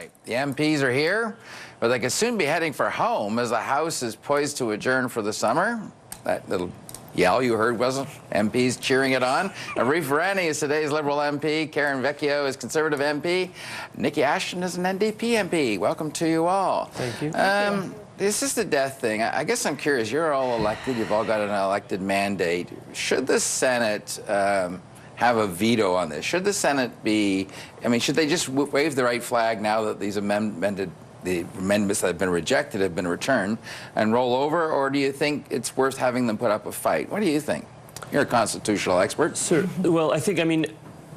right, the MPs are here, but they could soon be heading for home as the House is poised to adjourn for the summer. That little yell you heard wasn't MPs cheering it on. Arif Virani is today's Liberal MP. Karen Vecchio is Conservative MP. Nikki Ashton is an NDP MP. Welcome to you all. Thank you. The assisted death thing, I guess I'm curious, you're all elected, you've all got an elected mandate. Should the Senate have a veto on this? Should the Senate be, I mean, should they just wave the right flag now that these amendments that have been rejected have been returned and roll over, or do you think it's worth having them put up a fight? What do you think? You're a constitutional expert. Sir, well, I mean,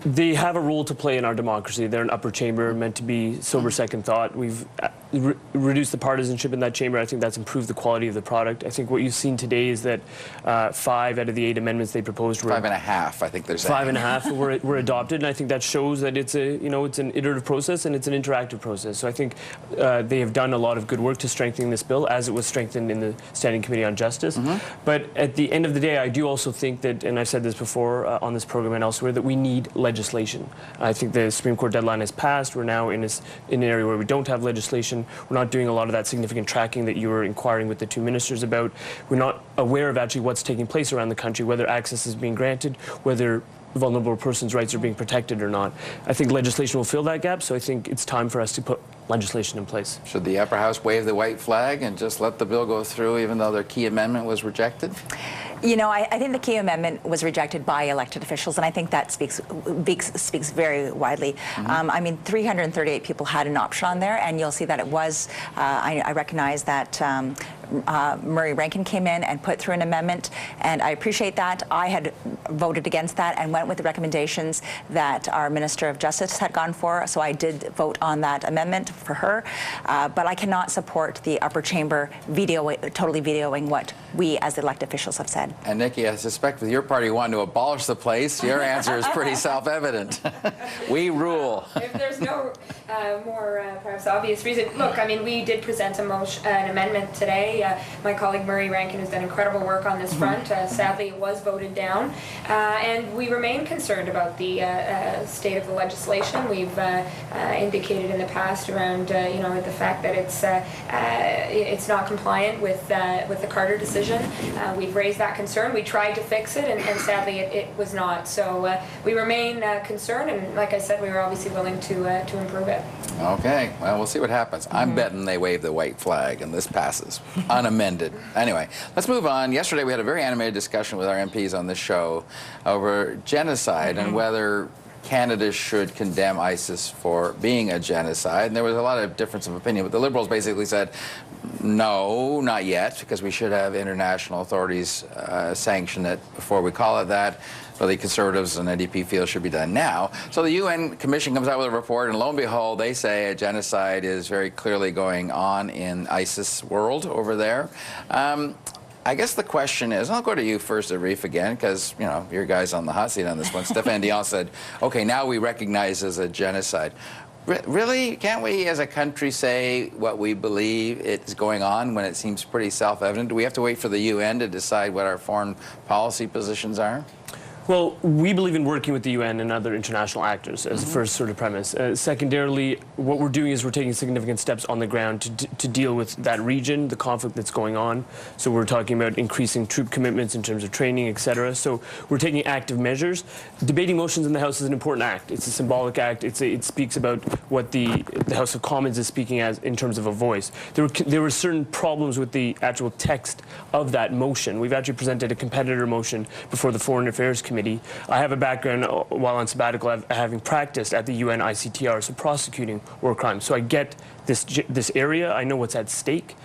they have a role to play in our democracy. They're an upper chamber meant to be sober second thought. We've reduced the partisanship in that chamber. I think that's improved the quality of the product. I think what you've seen today is that 5 out of the 8 amendments they proposed were 5.5, I think they're saying. 5.5 were adopted, and I think that shows that it's it's an iterative process and it's an interactive process. So I think they have done a lot of good work to strengthen this bill, as it was strengthened in the Standing Committee on Justice. But at the end of the day, I do also think that, and I've said this before on this program and elsewhere, that we need legislation. I think the Supreme Court deadline has passed. We're now in an area where we don't have legislation. We're not doing a lot of that significant tracking that you were inquiring with the 2 ministers about. We're not aware of actually what's taking place around the country, whether access is being granted, whether vulnerable persons' rights are being protected or not. I think legislation will fill that gap, so I think it's time for us to put legislation in place. Should the upper house wave the white flag and just let the bill go through even though their key amendment was rejected? You know, I think the key amendment was rejected by elected officials, and I think that speaks very widely. I mean, 338 people had an option on there, and you'll see that it was, I recognize that Murray Rankin came in and put through an amendment, and I appreciate that. I had voted against that and went with the recommendations that our Minister of Justice had gone for, so I did vote on that amendment for her. But I cannot support the upper chamber totally vetoing what we as elected officials have said. And Nikki, I suspect with your party wanting to abolish the place, your answer is pretty self-evident. We rule. If there's no more perhaps obvious reason, look, I mean, we did present an amendment today. My colleague Murray Rankin has done incredible work on this front. Sadly, it was voted down, and we remain concerned about the state of the legislation. We've indicated in the past around the fact that it's not compliant with the Carter decision. We've raised that concern. We tried to fix it, and sadly, it was not. So we remain concerned, and like I said, we were obviously willing to improve it. Okay, well, we'll see what happens. I'm betting they wave the white flag and this passes, unamended. Anyway, let's move on. Yesterday we had a very animated discussion with our MPs on this show over genocide and whether Canada should condemn ISIS for being a genocide. And there was a lot of difference of opinion, but the Liberals basically said, no, not yet, because we should have international authorities sanction it before we call it that. So the Conservatives and NDP feel should be done now. So the UN Commission comes out with a report, and lo and behold, they say a genocide is very clearly going on in ISIS world over there. I guess the question is, and I'll go to you first, Arif, again, because, you know, your guy's on the hot seat on this one. Stéphane Dion said, okay, now we recognize as a genocide. Really? Can't we as a country say what we believe is going on when it seems pretty self-evident? Do we have to wait for the UN to decide what our foreign policy positions are? Well, we believe in working with the UN and other international actors as the first sort of premise. Secondarily, what we're doing is we're taking significant steps on the ground to deal with that region, the conflict that's going on. So we're talking about increasing troop commitments in terms of training, etc. So we're taking active measures. Debating motions in the House is an important act. It's a symbolic act. It speaks about what the House of Commons is speaking as in terms of a voice. There were certain problems with the actual text of that motion. We've actually presented a competitor motion before the Foreign Affairs Committee. I have a background while on sabbatical having practiced at the UN ICTR, so prosecuting war crimes. So I get this area. I know what's at stake.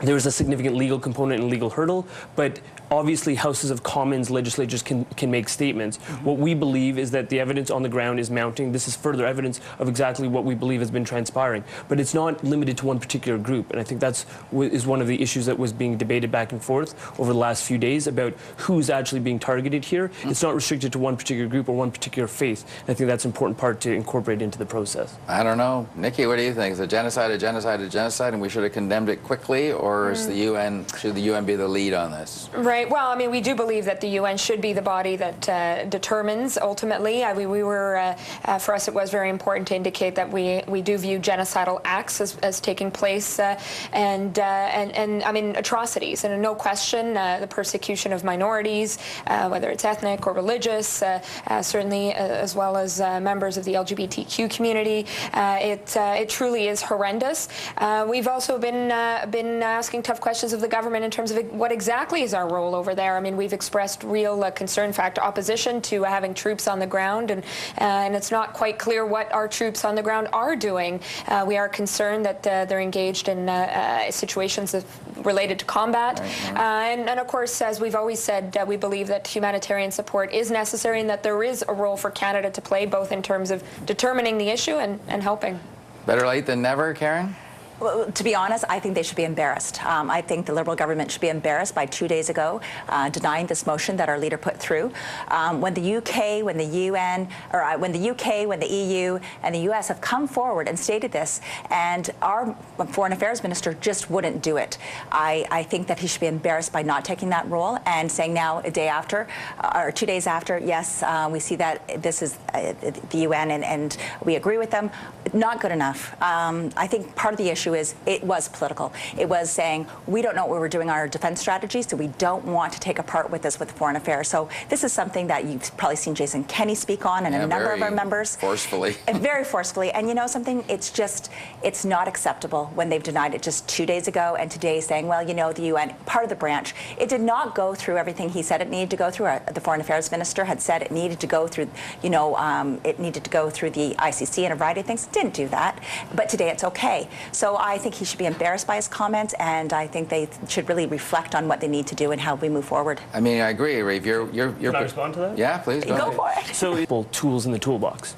There is a significant legal component and legal hurdle, but obviously Houses of Commons legislatures can make statements. What we believe is that the evidence on the ground is mounting. This is further evidence of exactly what we believe has been transpiring. But it's not limited to one particular group, and I think that's one of the issues that was being debated back and forth over the last few days about who's actually being targeted here. It's not restricted to one particular group or one particular faith. And I think that's an important part to incorporate into the process. I don't know. Nikki, what do you think? Is a genocide a genocide a genocide, and we should have condemned it quickly? or is the UN, should the UN be the lead on this? Right. Well, I mean, we do believe that the UN should be the body that determines ultimately. For us, it was very important to indicate that we do view genocidal acts as taking place, and I mean atrocities, and no question the persecution of minorities, whether it's ethnic or religious, certainly as well as members of the LGBTQ community. It truly is horrendous. We've also been asking tough questions of the government in terms of what exactly is our role over there. I mean, we've expressed real concern, in fact, opposition to having troops on the ground, and it's not quite clear what our troops on the ground are doing. We are concerned that they're engaged in situations related to combat. Right. And of course, as we've always said, we believe that humanitarian support is necessary and that there is a role for Canada to play, both in terms of determining the issue and helping. Better late than never, Karen? Well, to be honest, I think they should be embarrassed. I think the Liberal government should be embarrassed by 2 days ago denying this motion that our leader put through. When the UK, when the UN, or when the UK, when the EU and the US have come forward and stated this, and our Foreign Affairs Minister just wouldn't do it. I think that he should be embarrassed by not taking that role and saying now, a day after, or 2 days after, yes, we see that this is the UN and we agree with them. Not good enough. I think part of the issue is it was political. It was saying, we don't know what we're doing on our defense strategy, so we don't want to take a part with this with foreign affairs. So this is something that you've probably seen Jason Kenney speak on and a number of our members. Forcefully. Very forcefully. And you know something? It's not acceptable when they've denied it just 2 days ago and today saying, well, you know, the UN, part of the branch, it did not go through everything he said it needed to go through. The Foreign Affairs Minister had said it needed to go through, you know, it needed to go through the ICC and a variety of things. It didn't do that. But today it's okay. So I think he should be embarrassed by his comments, and I think they should really reflect on what they need to do and how we move forward. I mean, I agree, Rafe. Can I respond to that? Yeah, please. Go for it. So, tools in the toolbox.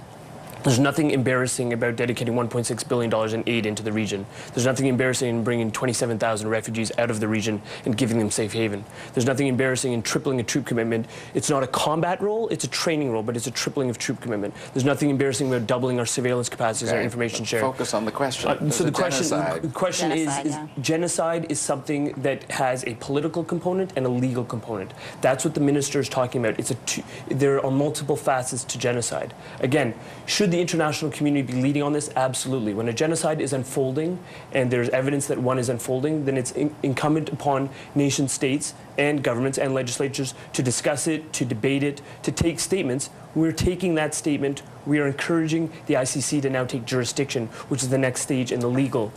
There's nothing embarrassing about dedicating $1.6 billion in aid into the region. There's nothing embarrassing in bringing 27,000 refugees out of the region and giving them safe haven. There's nothing embarrassing in tripling a troop commitment. It's not a combat role, it's a training role, but it's a tripling of troop commitment. There's nothing embarrassing about doubling our surveillance capacities and our information sharing. Focus on the question. So the question genocide, is genocide is something that has a political component and a legal component. That's what the minister is talking about. There are multiple facets to genocide. Again, should the international community be leading on this? Absolutely. When a genocide is unfolding and there's evidence that one is unfolding, then it's incumbent upon nation states and governments and legislatures to discuss it, to debate it, to take statements. We're taking that statement. We are encouraging the ICC to now take jurisdiction, which is the next stage in the legal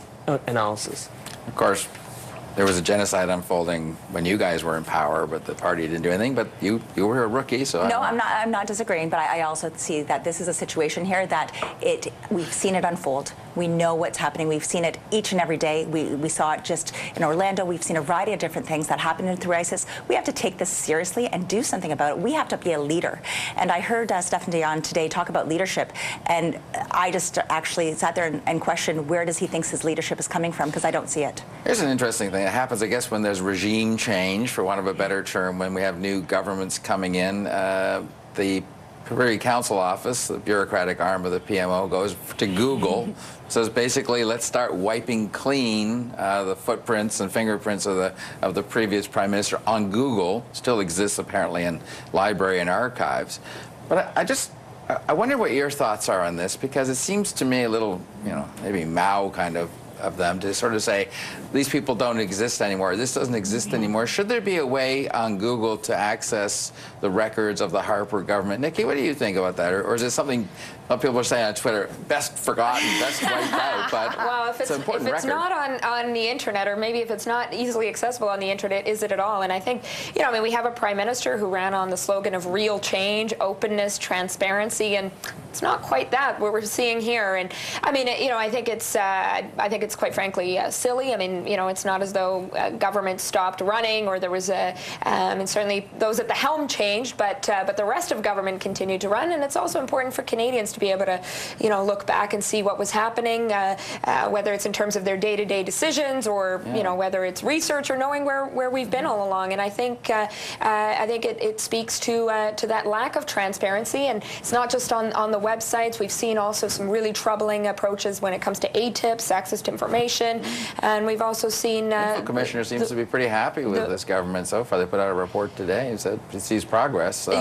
analysis. Of course, there was a genocide unfolding when you guys were in power, but the party didn't do anything. But you were a rookie, so no, I'm not disagreeing. But I also see that this is a situation here that we've seen it unfold. We know what's happening. We've seen it each and every day. We saw it just in Orlando. We've seen a variety of different things that happen through ISIS. We have to take this seriously and do something about it. We have to be a leader. And I heard Stefan Dion today talk about leadership, and I just actually sat there and questioned where does he think his leadership is coming from, because I don't see it. Here's an interesting thing that happens, I guess, when there's regime change, for want of a better term, when we have new governments coming in. The Privy Council Office, the bureaucratic arm of the PMO, goes to Google, says basically, let's start wiping clean the footprints and fingerprints of the previous Prime Minister on Google. Still exists apparently in library and archives. But I wonder what your thoughts are on this, because it seems to me a little, you know, maybe Mao kind of them to sort of say, these people don't exist anymore, this doesn't exist anymore. Should there be a way on Google to access the records of the Harper government? Nikki, what do you think about that? Or is it something people are saying on Twitter, best forgotten, best wiped out, but well, if it's an important record. Not on the internet, or maybe if it's not easily accessible on the internet, is it at all? And I think, you know, I mean, we have a Prime Minister who ran on the slogan of real change, openness, transparency, and it's not quite that what we're seeing here. And I mean, you know, I think it's quite frankly silly. I mean, you know, it's not as though government stopped running, or there was and certainly those at the helm changed, but the rest of government continued to run. And it's also important for Canadians to to be able to, you know, look back and see what was happening, whether it's in terms of their day-to-day decisions or, you know, whether it's research or knowing where we've been all along. And I think it speaks to that lack of transparency. And it's not just on the websites. We've seen also some really troubling approaches when it comes to ATIPs, access to information, and we've also seen. The commissioner seems to be pretty happy with this government so far. They put out a report today and said it sees progress. So.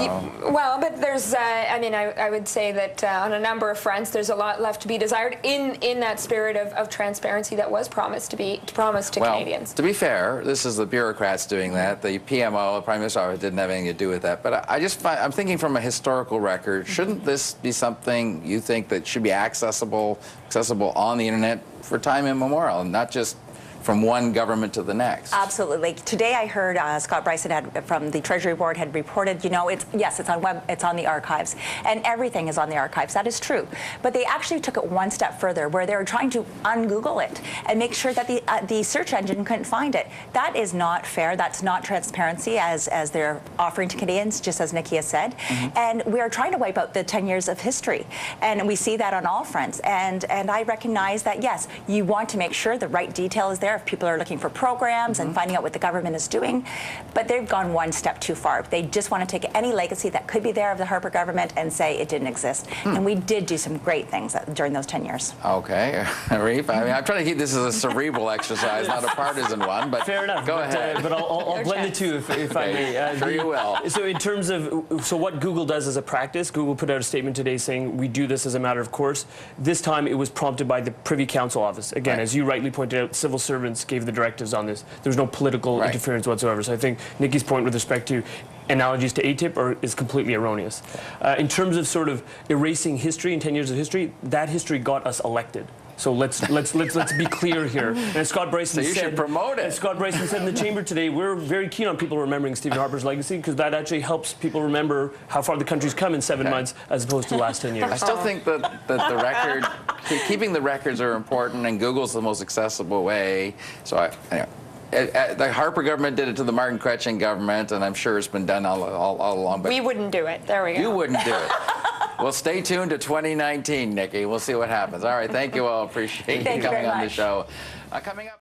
Well, but there's, I mean, I would say that on a number of fronts, there's a lot left to be desired in that spirit of transparency that was promised to Canadians. To be fair, this is the bureaucrats doing that. The PMO, the Prime Minister's Office, didn't have anything to do with that. But I just find, I'm thinking from a historical record, shouldn't this be something you think that should be accessible on the internet for time immemorial, and not just from one government to the next? Absolutely. Today I heard Scott Bryson from the Treasury Board had reported, you know, it's on the archives, and everything is on the archives. That is true. But they actually took it one step further, where they were trying to un-Google it and make sure that the search engine couldn't find it. That is not fair. That's not transparency as they're offering to Canadians, just as Nikki has said. And we are trying to wipe out the 10 years of history, and we see that on all fronts. And I recognize that, yes, you want to make sure the right detail is there if people are looking for programs and finding out what the government is doing, but they've gone one step too far. They just want to take any legacy that could be there of the Harper government and say it didn't exist. And we did do some great things during those 10 years. Okay, Reef, I mean, I'm trying to keep this as a cerebral exercise, not a partisan one, but fair enough. Go ahead. But I'll blend the two if I may. Sure you will. So in terms of, what Google does as a practice, Google put out a statement today saying we do this as a matter of course. This time it was prompted by the Privy Council Office. Again, as you rightly pointed out, civil servants gave the directives on this. There's no political interference whatsoever. So I think Nikki's point with respect to analogies to ATIP is completely erroneous. In terms of sort of erasing history and 10 years of history, that history got us elected. So let's be clear here. And Scott Bryson so you should promote it. And Scott Bryson said in the chamber today, we're very keen on people remembering Stephen Harper's legacy, because that actually helps people remember how far the country's come in 7 months as opposed to the last 10 years. I still think that the record, keeping the records are important, and Google's the most accessible way. So anyway. The Harper government did it to the Martin Chrétien government, and I'm sure it's been done all along. But we wouldn't do it. There we go. You wouldn't do it. Well, stay tuned to 2019, Nikki. We'll see what happens. All right, thank you all. Appreciate you coming on the show. Coming up.